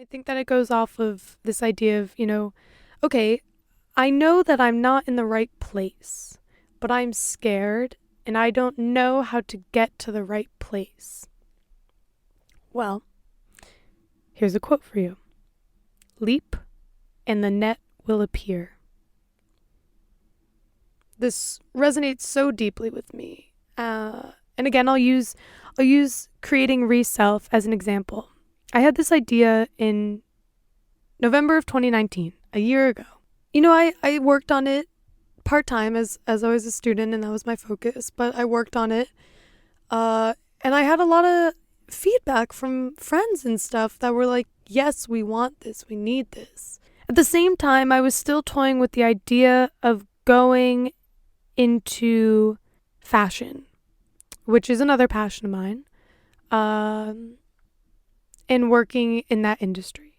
I think that it goes off of this idea of, okay, I know that I'm not in the right place, but I'm scared and I don't know how to get to the right place. Well, here's a quote for you. Leap and the net will appear. This resonates so deeply with me. And again, I'll use creating Reself as an example. I had this idea in November of 2019, a year ago. I worked on it part-time as I was a student, and that was my focus, but I worked on it. And I had a lot of feedback from friends and stuff that were like, yes, we want this, we need this. At the same time, I was still toying with the idea of going into fashion, which is another passion of mine, and working in that industry.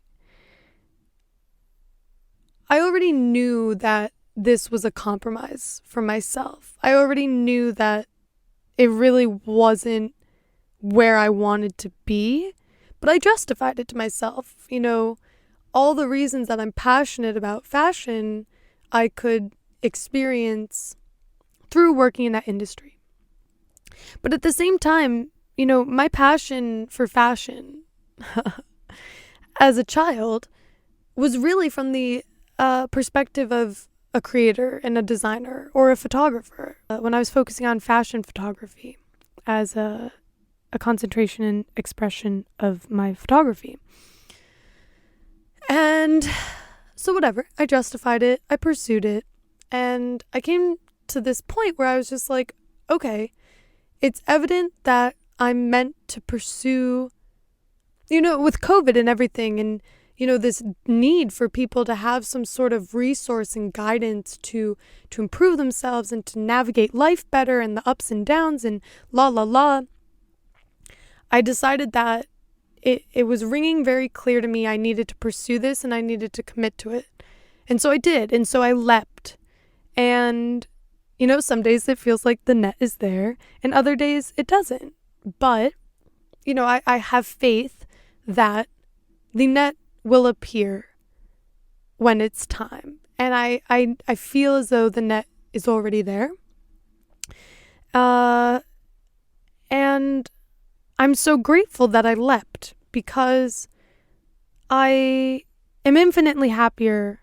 I already knew that this was a compromise for myself. I already knew that it really wasn't where I wanted to be, but I justified it to myself. All the reasons that I'm passionate about fashion, I could experience through working in that industry. But at the same time, my passion for fashion as a child was really from the perspective of a creator and a designer or a photographer. When I was focusing on fashion photography as a concentration and expression of my photography. And so whatever, I justified it, I pursued it, and I came to this point where I was just like, okay, it's evident that I'm meant to pursue, with COVID and everything, and this need for people to have some sort of resource and guidance to improve themselves and to navigate life better and the ups and downs and la la la. I decided that it was ringing very clear to me I needed to pursue this and I needed to commit to it. And so I did. And so I leapt. And, some days it feels like the net is there and other days it doesn't. But, I have faith that the net will appear when it's time. And I feel as though the net is already there. And I'm so grateful that I leapt because I am infinitely happier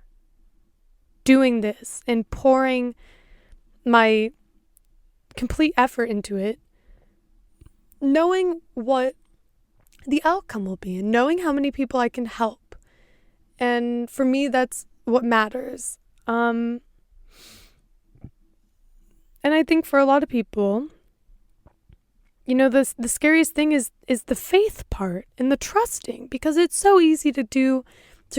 doing this and pouring my complete effort into it, knowing what the outcome will be and knowing how many people I can help. And for me, that's what matters. And I think for a lot of people, the scariest thing is the faith part and the trusting, because it's so easy to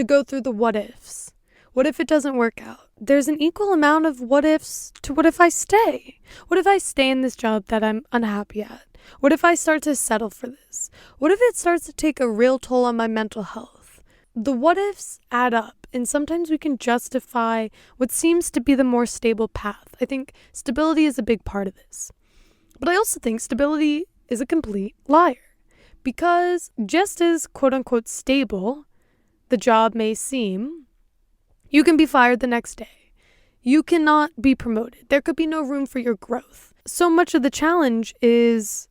go through the what ifs. What if it doesn't work out? There's an equal amount of what ifs to what if I stay? What if I stay in this job that I'm unhappy at? What if I start to settle for this? What if it starts to take a real toll on my mental health? The what ifs add up, and sometimes we can justify what seems to be the more stable path. I think stability is a big part of this. But I also think stability is a complete liar, because just as quote-unquote stable the job may seem, you can be fired the next day. You cannot be promoted. There could be no room for your growth. So much of the challenge is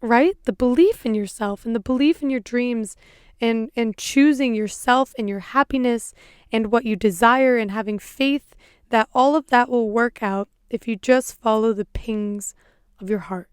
right, the belief in yourself and the belief in your dreams and choosing yourself and your happiness and what you desire, and having faith that all of that will work out if you just follow the pings of your heart.